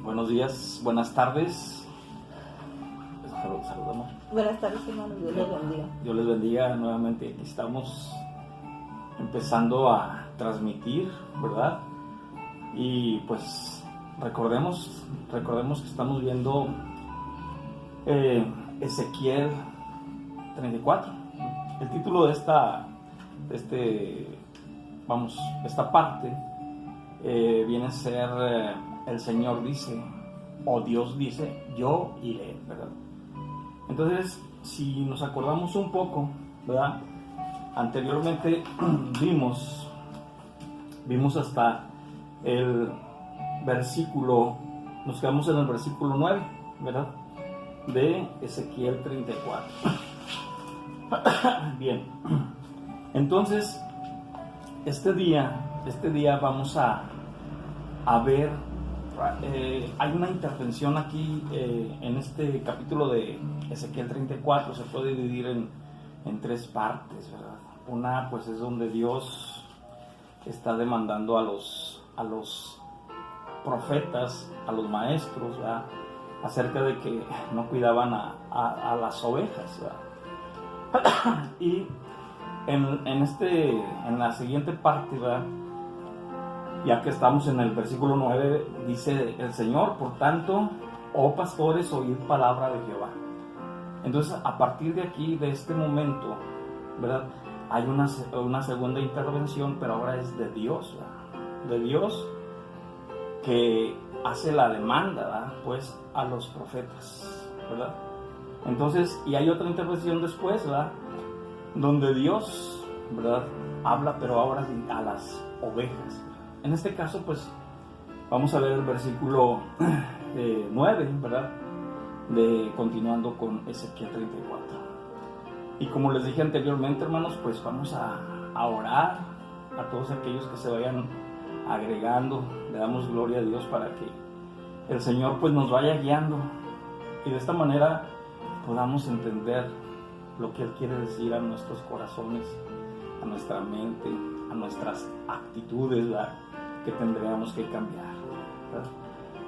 Buenos días, buenas tardes. Saludamos. Buenas tardes, hermanos. Dios les bendiga. Dios les bendiga nuevamente. Aquí estamos empezando a transmitir, ¿verdad? Y pues recordemos que estamos viendo Ezequiel 34. El título de esta parte viene a ser el Señor dice, o Dios dice, yo iré, ¿verdad? Entonces, si nos acordamos un poco, ¿verdad? Anteriormente vimos hasta el versículo, nos quedamos en el versículo 9, ¿verdad? De Ezequiel 34. Bien, entonces, este día vamos a ver, hay una intervención aquí en este capítulo de Ezequiel 34, se puede dividir en tres partes, ¿verdad? Una pues es donde Dios está demandando a los profetas, a los maestros, ¿verdad? Acerca de que no cuidaban a las ovejas, ¿verdad? Y en la siguiente parte, ¿verdad? Ya que estamos en el versículo 9, dice el Señor, por tanto, oh pastores, oíd palabra de Jehová. Entonces, a partir de aquí, de este momento, ¿verdad? Hay una segunda intervención, pero ahora es de Dios, ¿verdad? De Dios que hace la demanda, ¿verdad? Pues a los profetas, ¿verdad? Entonces, y hay otra intervención después, ¿verdad? Donde Dios, ¿verdad? Habla, pero ahora a las ovejas. En este caso, pues, vamos a ver el versículo 9, ¿verdad? Continuando con Ezequiel 34. Y como les dije anteriormente, hermanos, pues vamos a orar a todos aquellos que se vayan agregando. Le damos gloria a Dios para que el Señor, pues, nos vaya guiando. Y de esta manera podamos entender lo que Él quiere decir a nuestros corazones, a nuestra mente, a nuestras actitudes, ¿verdad? Que tendríamos que cambiar, ¿verdad?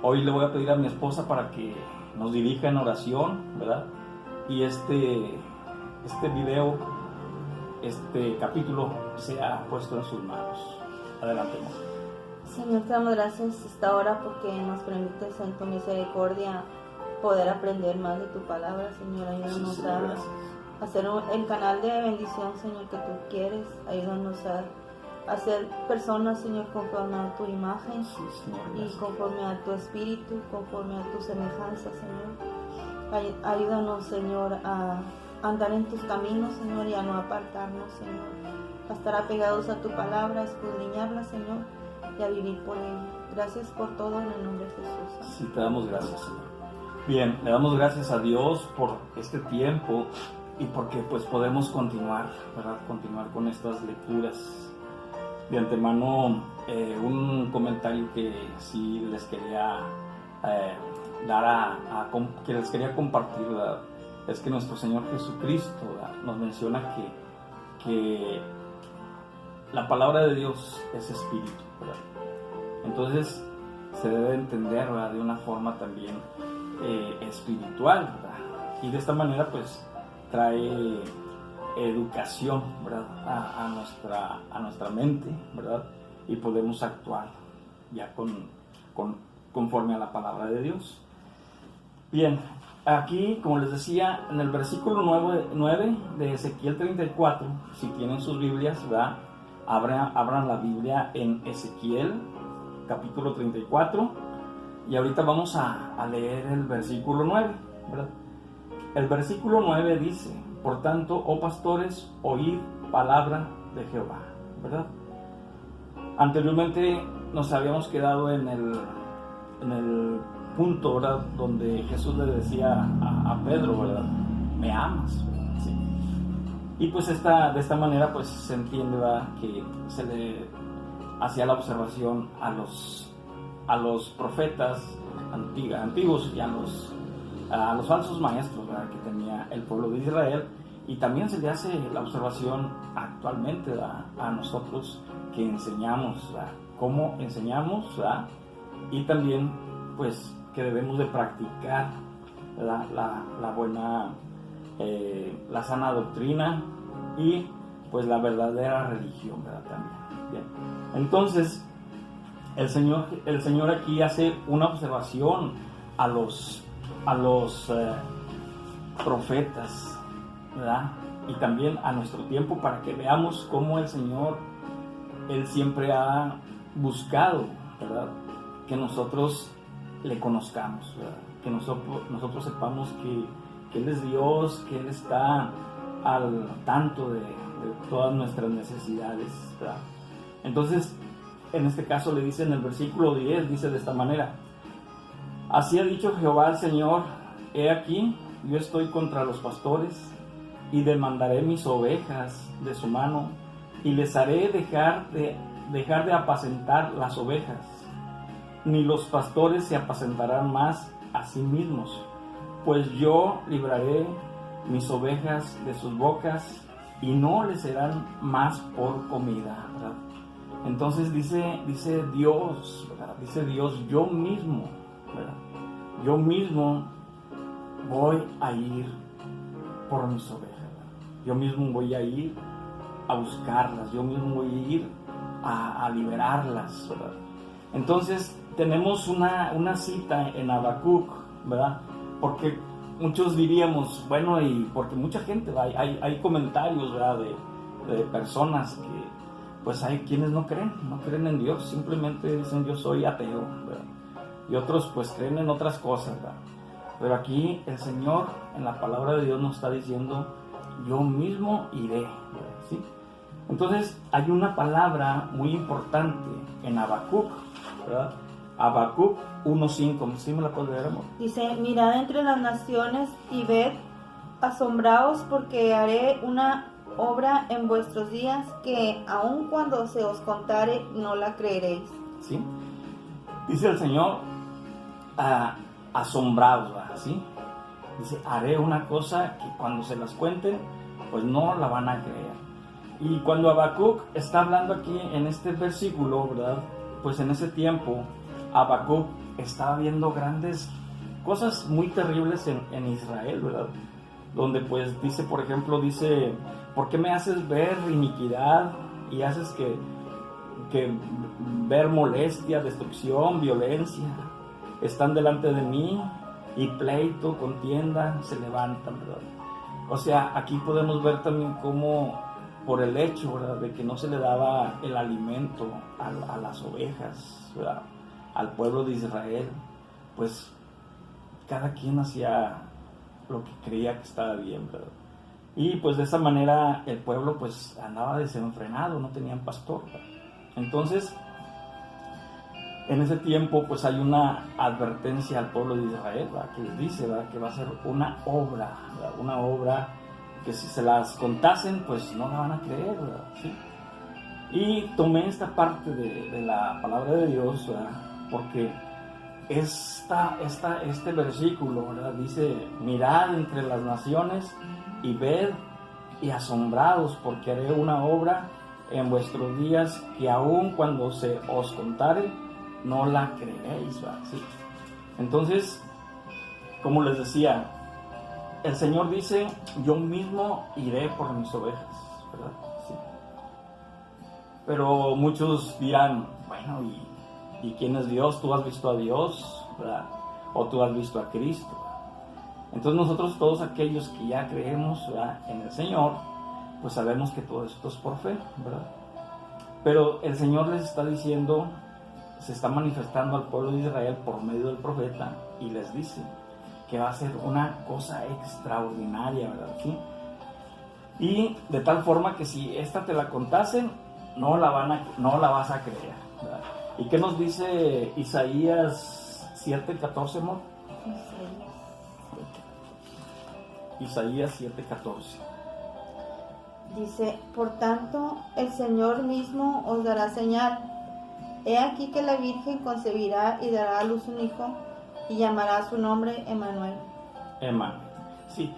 Hoy le voy a pedir a mi esposa para que nos dirija en oración, ¿verdad? Y este video, este capítulo sea puesto en sus manos. Adelante, amor. Señor, te damos gracias esta hora porque nos permites en tu misericordia poder aprender más de tu palabra, Señor. Ayúdanos Sí, Señor, a hacer el canal de bendición, Señor, que tú quieres. Ayúdanos a ser personas, Señor, conforme a tu imagen, sí, Señor, y conforme a tu espíritu, conforme a tu semejanza, Señor. Ayúdanos, Señor, a andar en tus caminos, Señor, y a no apartarnos, Señor. A estar apegados a tu palabra, a escudriñarla, Señor, y a vivir por ella. Gracias por todo en el nombre de Jesús. Sí, te damos gracias, Señor. Bien, le damos gracias a Dios por este tiempo y porque pues podemos continuar, ¿verdad? Continuar con estas lecturas. De antemano, un comentario que sí les quería que les quería compartir, ¿verdad? Es que nuestro Señor Jesucristo, ¿verdad? Nos menciona que la palabra de Dios es espíritu, ¿verdad? Entonces se debe entender, ¿verdad? De una forma también espiritual, ¿verdad? Y de esta manera pues trae educación, ¿verdad? a nuestra mente, ¿verdad? Y podemos actuar ya conforme a la palabra de Dios. Bien, aquí, como les decía, en el versículo 9 de Ezequiel 34, si tienen sus Biblias, ¿verdad? Abran la Biblia en Ezequiel capítulo 34 y ahorita vamos a leer el versículo 9, ¿verdad? El versículo 9 dice, por tanto, oh pastores, oíd palabra de Jehová, ¿verdad? Anteriormente nos habíamos quedado en el punto, ¿verdad? Donde Jesús le decía a Pedro, ¿verdad? Me amas, ¿verdad? Sí. Y pues de esta manera pues se entiende, ¿verdad? Que se le hacía la observación a los profetas antiguos y a los falsos maestros, ¿verdad? Que tenía el pueblo de Israel, y también se le hace la observación actualmente, ¿verdad? A nosotros que enseñamos, ¿verdad? Cómo enseñamos, ¿verdad? Y también pues que debemos de practicar la buena, la sana doctrina y pues la verdadera religión, ¿verdad? También. Bien. Entonces, el Señor aquí hace una observación a los profetas, ¿verdad? Y también a nuestro tiempo, para que veamos cómo el Señor, Él siempre ha buscado, ¿verdad?, que nosotros le conozcamos, ¿verdad? Que nosotros sepamos que Él es Dios, que Él está al tanto de todas nuestras necesidades, ¿verdad? Entonces, en este caso le dice en el versículo 10, dice de esta manera: así ha dicho Jehová el Señor, he aquí, yo estoy contra los pastores, y demandaré mis ovejas de su mano, y les haré dejar de apacentar las ovejas, ni los pastores se apacentarán más a sí mismos, pues yo libraré mis ovejas de sus bocas, y no les serán más por comida, ¿verdad? Entonces dice Dios, ¿verdad? Dice Dios, yo mismo, ¿verdad? Yo mismo voy a ir por mis ovejas, ¿verdad? Yo mismo voy a ir a buscarlas, yo mismo voy a ir a liberarlas, ¿verdad? Entonces tenemos una cita en Habacuc, ¿verdad? Porque muchos diríamos, bueno, y porque mucha gente, hay comentarios, ¿verdad?, de personas que pues hay quienes no creen en Dios, simplemente dicen yo soy ateo, ¿verdad? Y otros pues creen en otras cosas, ¿verdad? Pero aquí el Señor en la palabra de Dios nos está diciendo, yo mismo iré, ¿verdad? ¿Sí? Entonces hay una palabra muy importante en Habacuc, ¿verdad? Habacuc 1:5, ¿sí me la puedes leer, amor? Dice, mirad entre las naciones y ved, asombraos, porque haré una obra en vuestros días que aun cuando se os contare no la creeréis. ¿Sí? Dice el Señor, asombraos, ¿sí? Dice, haré una cosa que cuando se las cuenten, pues no la van a creer. Y cuando Habacuc está hablando aquí en este versículo, ¿verdad?, pues en ese tiempo Habacuc estaba viendo grandes cosas muy terribles en Israel, ¿verdad? Donde pues dice, por ejemplo, dice, ¿por qué me haces ver iniquidad y haces que ver molestia, destrucción, violencia están delante de mí, y pleito, contienda se levantan, ¿verdad? O sea, aquí podemos ver también cómo por el hecho, ¿verdad?, de que no se le daba el alimento a las ovejas, ¿verdad?, al pueblo de Israel, pues cada quien hacía lo que creía que estaba bien, ¿verdad? Y pues de esa manera el pueblo pues andaba desenfrenado, no tenían pastor, ¿verdad? Entonces, en ese tiempo pues hay una advertencia al pueblo de Israel, ¿verdad?, que les dice, ¿verdad?, que va a ser una obra, ¿verdad?, una obra que si se las contasen pues no la van a creer, ¿verdad? ¿Sí? Y tomé esta parte de la palabra de Dios, ¿verdad?, porque este versículo, ¿verdad?, dice, mirad entre las naciones y ved y asombrados, porque haré una obra en vuestros días que aun cuando se os contare no la creéis, ¿verdad? ¿Sí? Entonces, como les decía, el Señor dice, yo mismo iré por mis ovejas, ¿verdad? Sí. Pero muchos dirán, bueno, ¿y quién es Dios? ¿Tú has visto a Dios, ¿verdad?, o tú has visto a Cristo? Entonces nosotros, todos aquellos que ya creemos, ¿verdad?, en el Señor, pues sabemos que todo esto es por fe, ¿verdad? Pero el Señor les está diciendo, se está manifestando al pueblo de Israel por medio del profeta, y les dice que va a ser una cosa extraordinaria, ¿verdad? ¿Sí? Y de tal forma que si esta te la contasen, no la vas a creer, ¿verdad? ¿Y qué nos dice Isaías 7:14, amor? Isaías 7:14. Dice, por tanto, el Señor mismo os dará señal. He aquí que la Virgen concebirá y dará a luz un hijo, y llamará su nombre Emmanuel. Emmanuel, sí.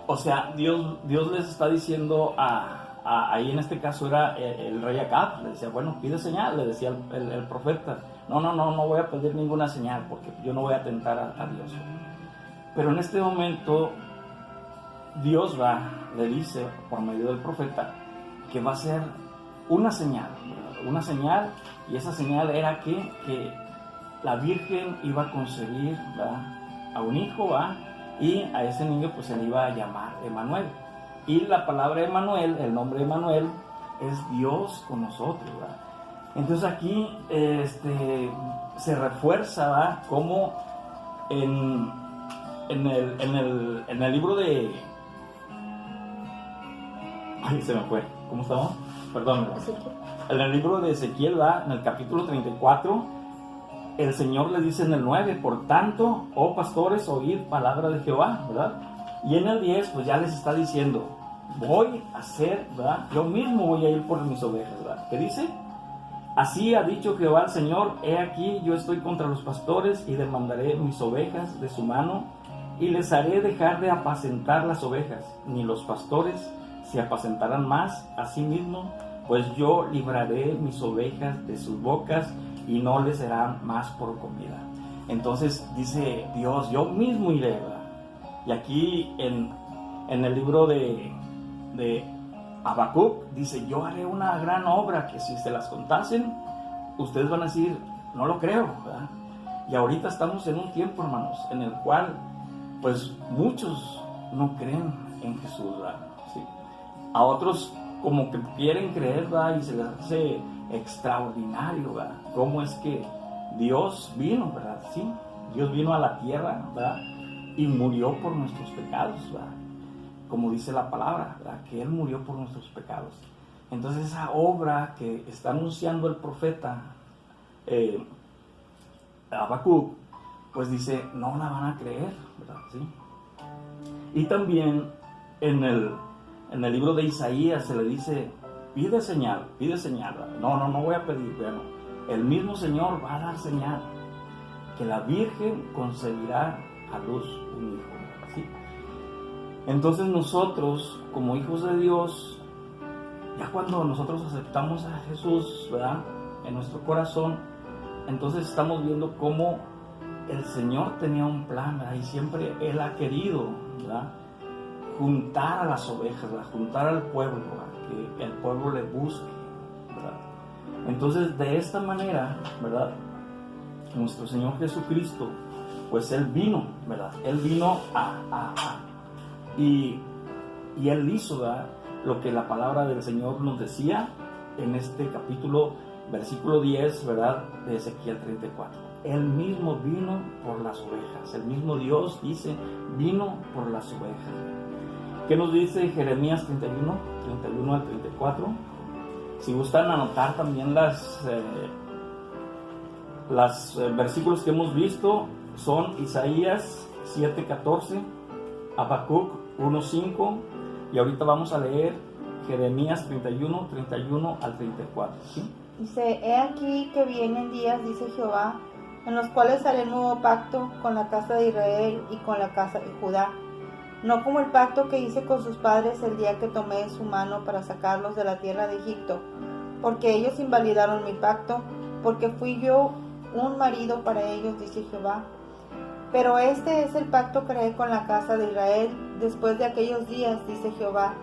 O sea, Dios les está diciendo a ahí en este caso era el rey Acab. Le decía, bueno, pide señal, le decía el profeta. No voy a pedir ninguna señal porque yo no voy a tentar a Dios. Pero en este momento Dios le dice por medio del profeta que va a ser una señal, ¿verdad? Una señal, y esa señal era que la Virgen iba a concebir, ¿verdad?, a un hijo, ¿verdad?, y a ese niño pues se le iba a llamar Emmanuel. Y la palabra Emmanuel, el nombre Emmanuel, es Dios con nosotros, ¿verdad? Entonces aquí se refuerza, ¿verdad?, como en el libro de... Ay, se me fue. ¿Cómo estamos? Perdón. En el libro de Ezequiel, ¿verdad?, en el capítulo 34, el Señor le dice en el 9, por tanto, oh pastores, oíd palabra de Jehová, ¿verdad? Y en el 10, pues ya les está diciendo, voy a hacer, ¿verdad?, yo mismo voy a ir por mis ovejas, ¿verdad? ¿Qué dice? Así ha dicho Jehová el Señor, he aquí yo estoy contra los pastores y demandaré mis ovejas de su mano y les haré dejar de apacentar las ovejas, ni los pastores se apacentarán más a sí mismos, pues yo libraré mis ovejas de sus bocas y no les serán más por comida. Entonces dice Dios, yo mismo iré, ¿verdad? Y aquí en el libro de Habacuc dice, yo haré una gran obra que si se las contasen, ustedes van a decir, no lo creo, ¿verdad? Y ahorita estamos en un tiempo, hermanos, en el cual pues muchos no creen en Jesús, ¿verdad? ¿Sí? A otros como que quieren creer, ¿verdad?, y se les hace extraordinario, ¿verdad?, cómo es que Dios vino, ¿verdad? Sí, Dios vino a la tierra, ¿verdad?, y murió por nuestros pecados, ¿verdad?, como dice la palabra, ¿verdad?, que Él murió por nuestros pecados. Entonces esa obra que está anunciando el profeta Habacuc, pues dice, no la van a creer, ¿verdad? ¿Sí? Y también en el libro de Isaías se le dice, pide señal, ¿verdad? No voy a pedir, bueno, el mismo Señor va a dar señal, que la Virgen concebirá a luz un hijo, ¿verdad? ¿Sí? Entonces nosotros, como hijos de Dios, ya cuando nosotros aceptamos a Jesús, ¿verdad?, en nuestro corazón, entonces estamos viendo cómo el Señor tenía un plan, ¿verdad?, y siempre Él ha querido, ¿verdad?, juntar a las ovejas, ¿verdad?, juntar al pueblo, ¿verdad?, que el pueblo le busque, ¿verdad? Entonces de esta manera, ¿verdad?, nuestro Señor Jesucristo, pues Él vino, ¿verdad?, Él vino y Él hizo, ¿verdad?, lo que la palabra del Señor nos decía en este capítulo, versículo 10, ¿verdad?, de Ezequiel 34. Él mismo vino por las ovejas. El mismo Dios dice, vino por las ovejas. ¿Qué nos dice Jeremías 31 al 34? Si gustan anotar también los versículos que hemos visto, son Isaías 7:14, Habacuc 1:5, y ahorita vamos a leer Jeremías 31 al 34, ¿sí? Dice, he aquí que vienen días, dice Jehová, en los cuales haré nuevo pacto con la casa de Israel y con la casa de Judá, no como el pacto que hice con sus padres el día que tomé su mano para sacarlos de la tierra de Egipto, porque ellos invalidaron mi pacto, porque fui yo un marido para ellos, dice Jehová. Pero este es el pacto que haré con la casa de Israel después de aquellos días, dice Jehová.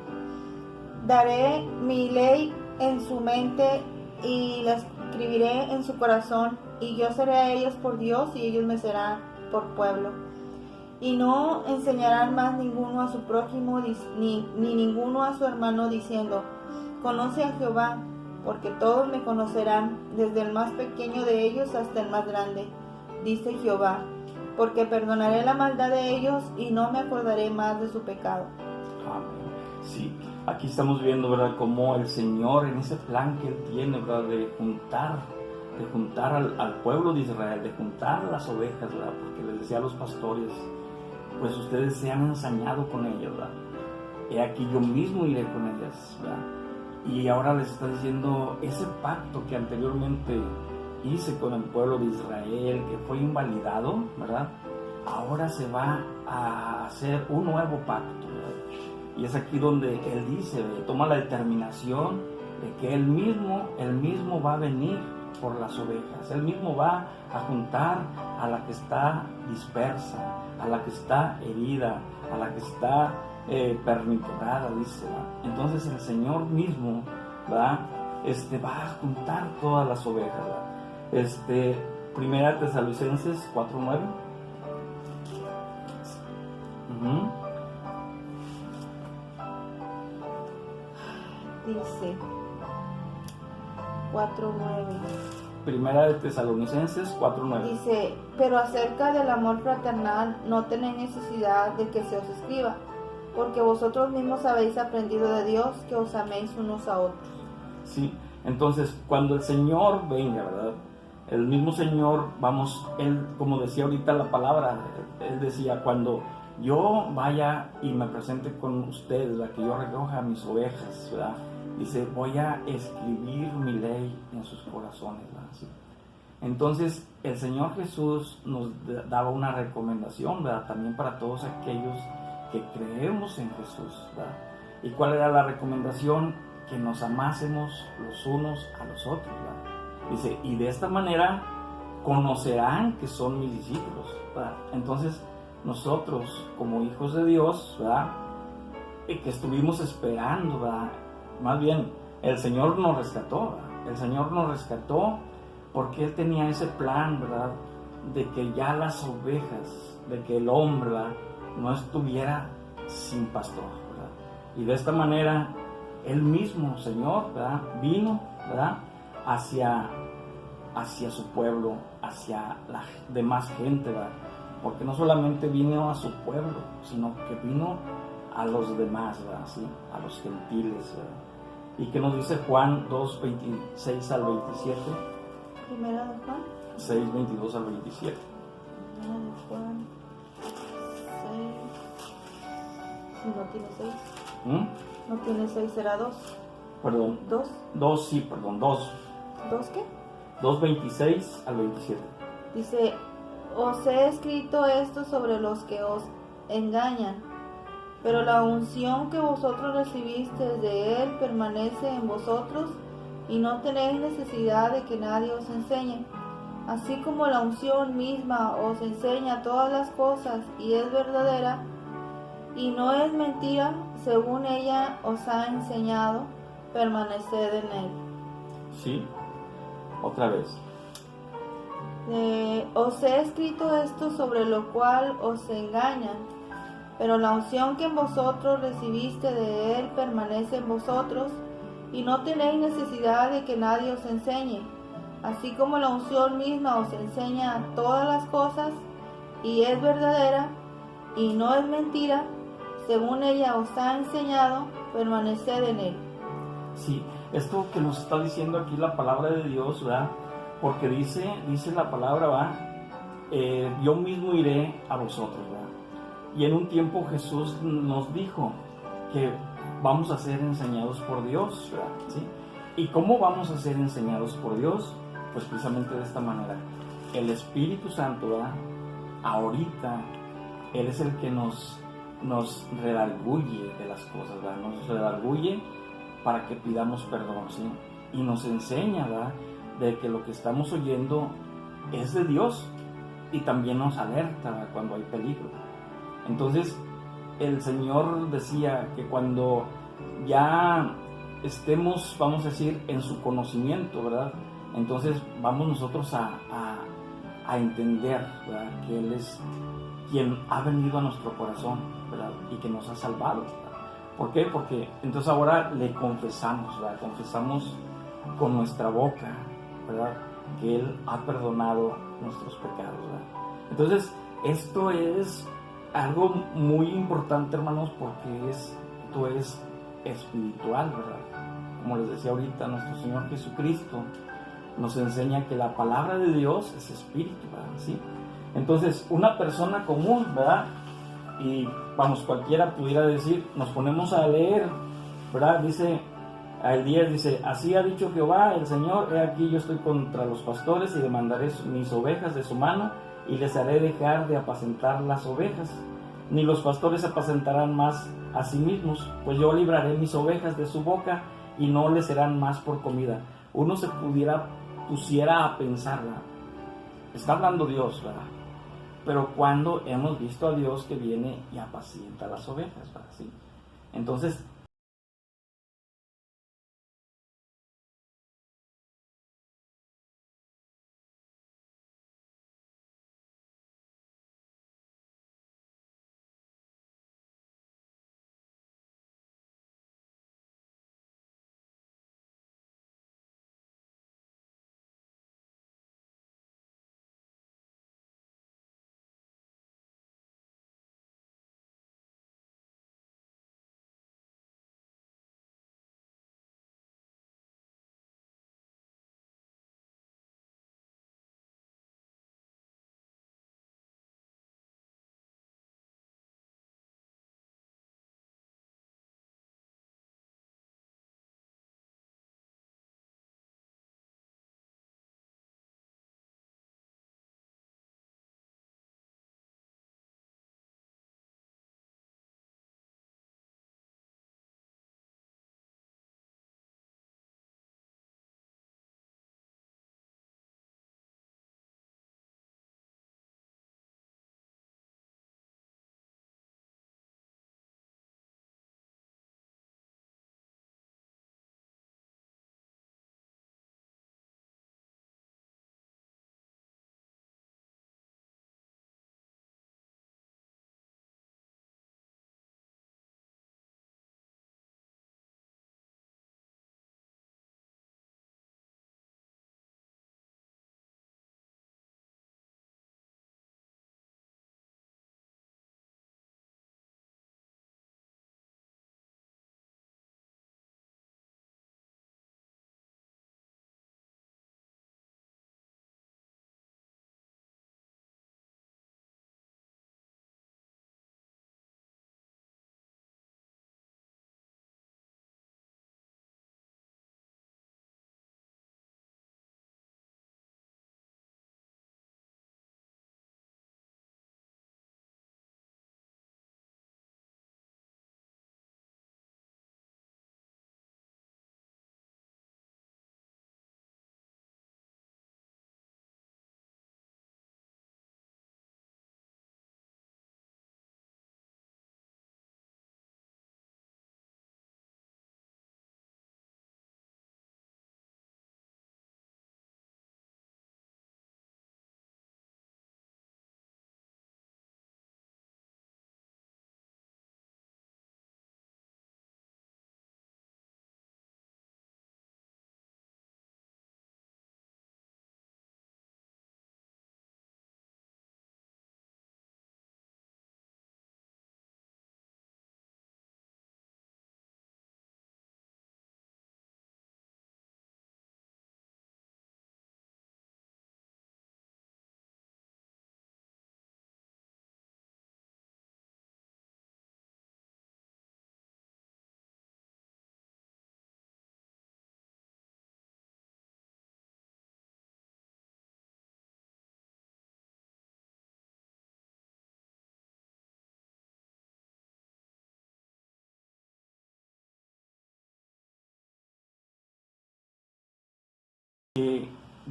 Daré mi ley en su mente y la escribiré en su corazón, y yo seré a ellos por Dios y ellos me serán por pueblo. Y no enseñarán más ninguno a su prójimo ni ninguno a su hermano diciendo, conoce a Jehová, porque todos me conocerán, desde el más pequeño de ellos hasta el más grande, dice Jehová, porque perdonaré la maldad de ellos y no me acordaré más de su pecado. Amén. Sí, aquí estamos viendo, ¿verdad?, cómo el Señor en ese plan que Él tiene, ¿verdad?, de juntar al pueblo de Israel, de juntar las ovejas, ¿verdad?, porque les decía a los pastores, pues ustedes se han ensañado con ellas, ¿verdad?, he aquí yo mismo iré con ellas, ¿verdad?, y ahora les está diciendo ese pacto que anteriormente hice con el pueblo de Israel, que fue invalidado, ¿verdad?, ahora se va a hacer un nuevo pacto, ¿verdad?, Y es aquí donde Él dice, toma la determinación de que Él mismo va a venir por las ovejas. Él mismo va a juntar a la que está dispersa, a la que está herida, a la que está perniquebrada, dice, ¿verdad? Entonces el Señor mismo, ¿verdad? Va a juntar todas las ovejas, ¿verdad? Primera Tesalonicenses 4:9. Dice 4:9. Primera de Tesalonicenses 4:9. Dice, pero acerca del amor fraternal no tenéis necesidad de que se os escriba, porque vosotros mismos habéis aprendido de Dios que os améis unos a otros. Sí, entonces cuando el Señor venga, ¿verdad? El mismo Señor, Él, como decía ahorita la palabra, Él decía, cuando yo vaya y me presente con ustedes, ¿verdad? Que yo recoja mis ovejas, ¿verdad? Dice, voy a escribir mi ley en sus corazones, ¿verdad? ¿Sí? Entonces, el Señor Jesús nos daba una recomendación, ¿verdad? También para todos aquellos que creemos en Jesús, ¿verdad? ¿Y cuál era la recomendación? Que nos amásemos los unos a los otros, ¿verdad? Dice, y de esta manera conocerán que son mis discípulos, ¿verdad? Entonces, nosotros, como hijos de Dios, ¿verdad? Que estuvimos esperando, ¿verdad? Más bien, el Señor nos rescató, ¿verdad? El Señor nos rescató porque Él tenía ese plan, ¿verdad? De que ya las ovejas, de que el hombre, ¿verdad? No estuviera sin pastor, ¿verdad? Y de esta manera, Él mismo, Señor, ¿verdad? Vino, ¿verdad? Hacia su pueblo, hacia la demás gente, ¿verdad? Porque no solamente vino a su pueblo, sino que vino a los demás, ¿verdad? ¿Sí? A los gentiles, ¿verdad? ¿Y qué nos dice Juan 2:26 al 27? Primera de Juan 6:22 al 27. Primera de Juan 6. Si no tiene 6. No tiene 6, será 2. Perdón. 2. 2, sí, perdón, 2. ¿2 qué? 2:26 al 27. Dice, os he escrito esto sobre los que os engañan, pero la unción que vosotros recibisteis de Él permanece en vosotros y no tenéis necesidad de que nadie os enseñe. Así como la unción misma os enseña todas las cosas y es verdadera y no es mentira, según ella os ha enseñado, permaneced en Él. Sí, otra vez. Os he escrito esto sobre lo cual os engañan, pero la unción que en vosotros recibiste de Él permanece en vosotros y no tenéis necesidad de que nadie os enseñe. Así como la unción misma os enseña todas las cosas y es verdadera y no es mentira, según ella os ha enseñado, permaneced en Él. Sí, esto que nos está diciendo aquí la palabra de Dios, ¿verdad? Porque dice la palabra, ¿verdad? Yo mismo iré a vosotros, ¿verdad? Y en un tiempo Jesús nos dijo que vamos a ser enseñados por Dios, ¿verdad? ¿Sí? ¿Y cómo vamos a ser enseñados por Dios? Pues precisamente de esta manera. El Espíritu Santo, ¿verdad? Ahorita, Él es el que nos redarguye de las cosas, ¿verdad? Nos redarguye para que pidamos perdón, ¿sí? Y nos enseña, ¿verdad? De que lo que estamos oyendo es de Dios y también nos alerta, ¿verdad? Cuando hay peligro. Entonces, el Señor decía que cuando ya estemos, vamos a decir, en su conocimiento, ¿verdad? Entonces vamos nosotros a entender, ¿verdad? Que Él es quien ha venido a nuestro corazón, ¿verdad? Y que nos ha salvado, ¿verdad? ¿Por qué? Porque entonces ahora le confesamos, ¿verdad? Confesamos con nuestra boca, ¿verdad? Que Él ha perdonado nuestros pecados, ¿verdad? Entonces, esto es algo muy importante, hermanos, porque esto es espiritual, ¿verdad? Como les decía ahorita, nuestro Señor Jesucristo nos enseña que la palabra de Dios es espíritu, ¿verdad? ¿Sí? Entonces, una persona común, ¿verdad? Y vamos, cualquiera pudiera decir, nos ponemos a leer, ¿verdad? Dice, al 10 dice, así ha dicho Jehová, el Señor, he aquí yo estoy contra los pastores y demandaré mis ovejas de su mano y les haré dejar de apacentar las ovejas. ni los pastores se apacentarán más a sí mismos, pues yo libraré mis ovejas de su boca y no les serán más por comida. Uno se pusiera a pensar, ¿verdad? Está hablando Dios, ¿verdad? Pero cuando hemos visto a Dios que viene y apacienta las ovejas, ¿verdad? ¿Sí? Entonces,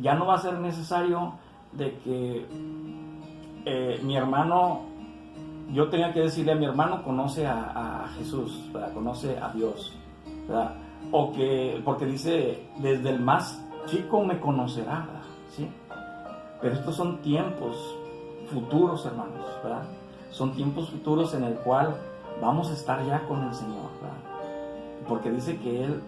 ya no va a ser necesario de que mi hermano, yo tenía que decirle a mi hermano, conoce a Jesús, ¿verdad? Conoce a Dios, ¿verdad? O que, porque dice, desde el más chico me conocerá, ¿verdad? ¿Sí? Pero estos son tiempos futuros, hermanos, ¿verdad? Son tiempos futuros en el cual vamos a estar ya con el Señor, ¿verdad? Porque dice que Él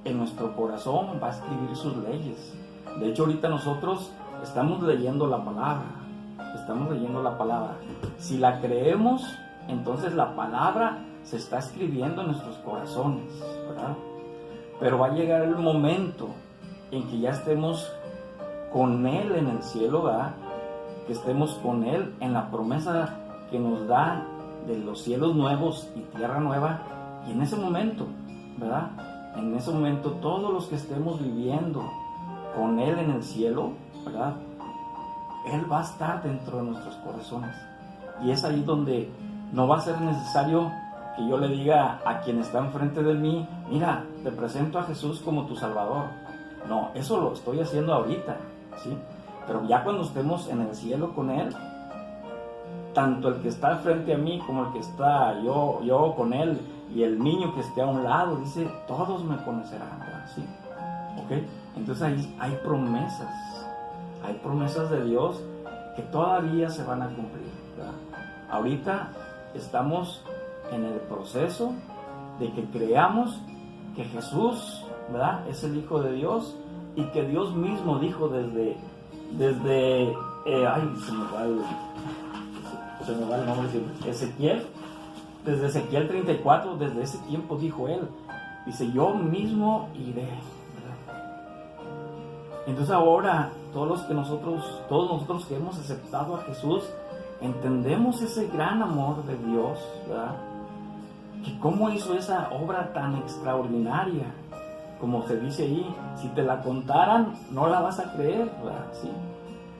en nuestro corazón va a escribir sus leyes. De hecho, ahorita nosotros estamos leyendo la palabra. Si la creemos, entonces la palabra se está escribiendo en nuestros corazones, ¿verdad? Pero va a llegar el momento en que ya estemos con Él en el cielo, ¿verdad? Que estemos con Él en la promesa que nos da de los cielos nuevos y tierra nueva. Y en ese momento, ¿verdad? En ese momento todos los que estemos viviendo con Él en el cielo, ¿verdad? Él va a estar dentro de nuestros corazones. Y es ahí donde No va a ser necesario que yo le diga a quien está enfrente de mí, mira, te presento a Jesús como tu Salvador. No, eso lo estoy haciendo ahorita, ¿sí? Pero ya cuando estemos en el cielo con Él, tanto el que está frente a mí como el que está yo con Él, y el niño que esté a un lado, dice, todos me conocerán, ¿verdad? ¿Sí? ¿Ok? Entonces ahí hay promesas de Dios que todavía se van a cumplir, ¿verdad? Ahorita estamos en el proceso de que creamos que Jesús, ¿verdad?, es el Hijo de Dios, y que Dios mismo dijo desde se me va el nombre de Ezequiel, desde Ezequiel 34, desde ese tiempo dijo él, dice, yo mismo iré, ¿verdad? Entonces ahora todos nosotros que hemos aceptado a Jesús, entendemos ese gran amor de Dios, ¿verdad? Que cómo hizo esa obra tan extraordinaria, como se dice ahí, si te la contaran no la vas a creer, ¿verdad? ¿Sí?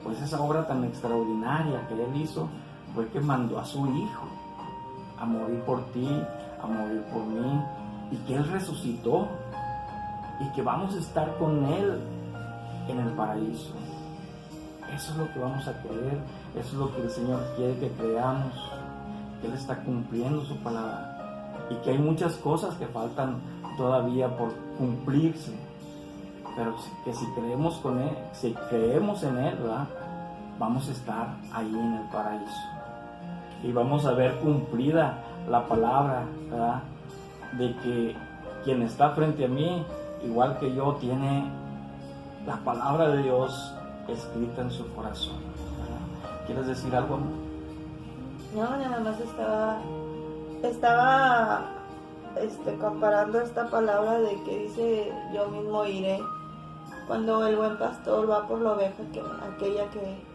Pues esa obra tan extraordinaria que Él hizo fue que mandó a su Hijo a morir por ti, a morir por mí, y que Él resucitó, y que vamos a estar con Él en el paraíso. Eso es lo que vamos a creer, eso es lo que el Señor quiere que creamos, que Él está cumpliendo su palabra, y que hay muchas cosas que faltan todavía por cumplirse, pero que si creemos con Él, si creemos en Él, ¿verdad?, vamos a estar ahí en el paraíso, y vamos a ver cumplida la palabra, ¿verdad?, de que quien está frente a mí, igual que yo, tiene la palabra de Dios escrita en su corazón, ¿verdad? ¿Quieres decir algo, amor? No, nada más estaba comparando esta palabra de que dice yo mismo iré, cuando el buen pastor va por la oveja, aquella que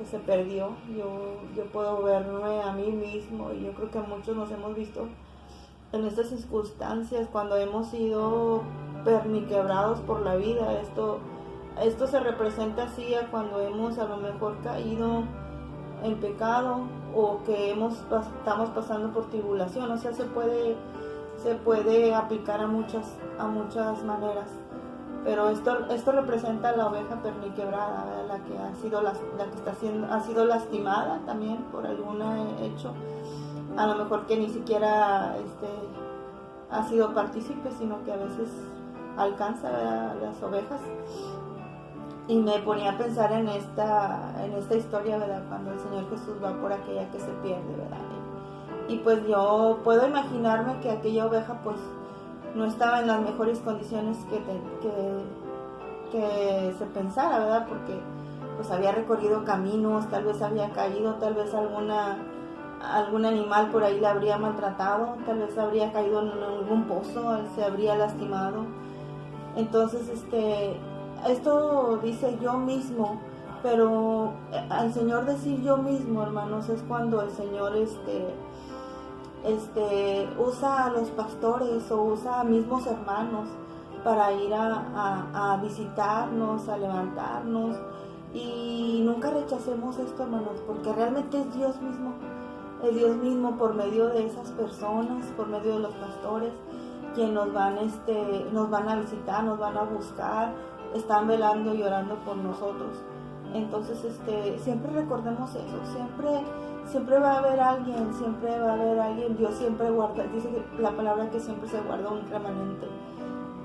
se perdió. Yo puedo verme a mí mismo, y yo creo que muchos nos hemos visto en estas circunstancias cuando hemos sido perniquebrados por la vida. Esto se representa así a cuando hemos a lo mejor caído en pecado, o que estamos pasando por tribulación. O sea, se puede aplicar a muchas maneras, pero esto representa a la oveja perniquebrada, ¿verdad?, la que ha sido lastimada también por algún hecho, a lo mejor que ni siquiera ha sido partícipe, sino que a veces alcanza, ¿verdad?, las ovejas. Y me ponía a pensar en esta historia, ¿verdad?, cuando el Señor Jesús va por aquella que se pierde, ¿verdad? Y pues yo puedo imaginarme que aquella oveja pues no estaba en las mejores condiciones que se pensara, ¿verdad? Porque pues había recorrido caminos, tal vez había caído, tal vez algún animal por ahí la habría maltratado, tal vez habría caído en algún pozo, se habría lastimado. Entonces esto dice yo mismo, pero al Señor decir yo mismo, hermanos, es cuando el Señor usa a los pastores o usa a mismos hermanos para ir a visitarnos, a levantarnos, y nunca rechacemos esto, hermanos, porque realmente es Dios mismo por medio de esas personas, por medio de los pastores, quienes nos van a visitar, nos van a buscar, están velando y orando por nosotros. Entonces siempre recordemos eso, siempre va a haber alguien, Dios siempre guarda, dice que la palabra que siempre se guarda un remanente,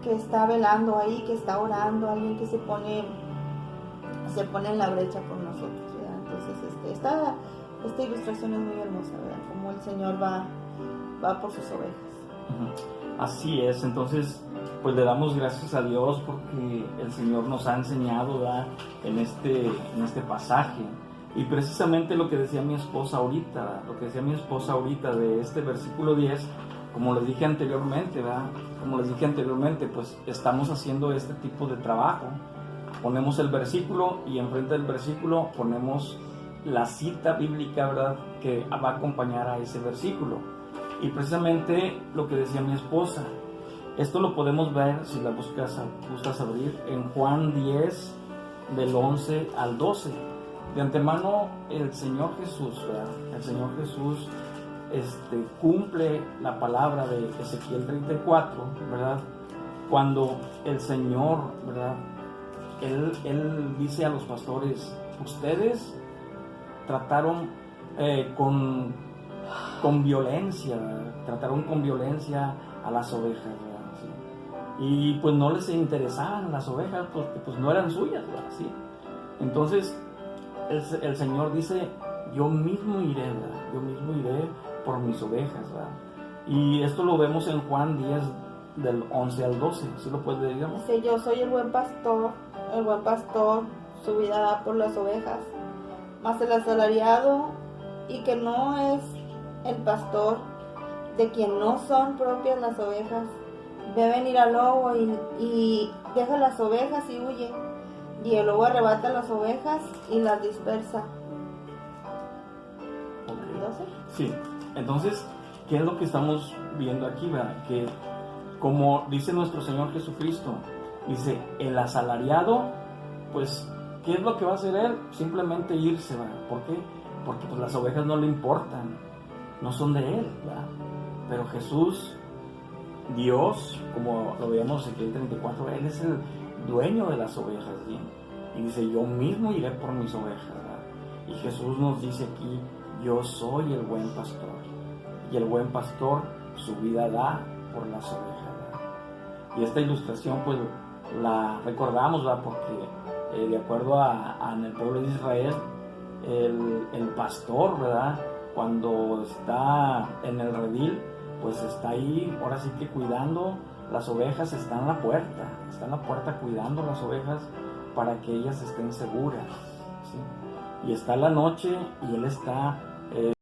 que está velando ahí, que está orando, alguien que se pone en la brecha por nosotros, ¿verdad? Entonces esta ilustración es muy hermosa, ¿verdad?, como el Señor va por sus ovejas. Así es. Entonces pues le damos gracias a Dios porque el Señor nos ha enseñado, ¿verdad?, en este pasaje. Y precisamente lo que decía mi esposa ahorita de este versículo 10, como les dije anteriormente, ¿verdad? Pues estamos haciendo este tipo de trabajo. Ponemos el versículo y enfrente del versículo ponemos la cita bíblica, ¿verdad?, que va a acompañar a ese versículo. Y precisamente lo que decía mi esposa, esto lo podemos ver, si la buscas abrir, en Juan 10, del 11 al 12. De antemano, el Señor Jesús, ¿verdad?, el Señor Jesús cumple la palabra de Ezequiel 34, ¿verdad? Cuando el Señor, ¿verdad? Él dice a los pastores, ustedes trataron con violencia, ¿verdad? Trataron con violencia a las ovejas, ¿verdad? ¿Sí? Y pues no les interesaban las ovejas porque pues no eran suyas, ¿verdad? ¿Sí? Entonces el Señor dice, yo mismo iré, ¿verdad? Yo mismo iré por mis ovejas, ¿verdad? Y esto lo vemos en Juan 10 del 11 al 12, ¿sí lo puedes leer, digamos? Dice, yo soy el buen pastor su vida da por las ovejas, mas el asalariado y que no es el pastor, de quien no son propias las ovejas, ve venir al lobo y deja las ovejas y huye, y el lobo arrebata las ovejas y las dispersa. Okay. ¿12? Sí, entonces, ¿qué es lo que estamos viendo aquí, verdad? Que como dice nuestro Señor Jesucristo, dice, el asalariado, pues, ¿qué es lo que va a hacer él? Simplemente irse, ¿verdad? ¿Por qué? Porque pues las ovejas no le importan, no son de él, ¿verdad? Pero Jesús, Dios, como lo veíamos en Ezequiel 34, él es el dueño de las ovejas, ¿sí? Y dice, yo mismo iré por mis ovejas, ¿verdad? Y Jesús nos dice aquí, yo soy el buen pastor, y el buen pastor su vida da por las ovejas, ¿verdad? Y esta ilustración pues la recordamos, ¿verdad? Porque de acuerdo en el pueblo de Israel, el pastor, ¿verdad? Cuando está en el redil, pues está ahí, ahora sí que cuidando las ovejas, está en la puerta cuidando las ovejas para que ellas estén seguras, ¿sí? Y está la noche y él está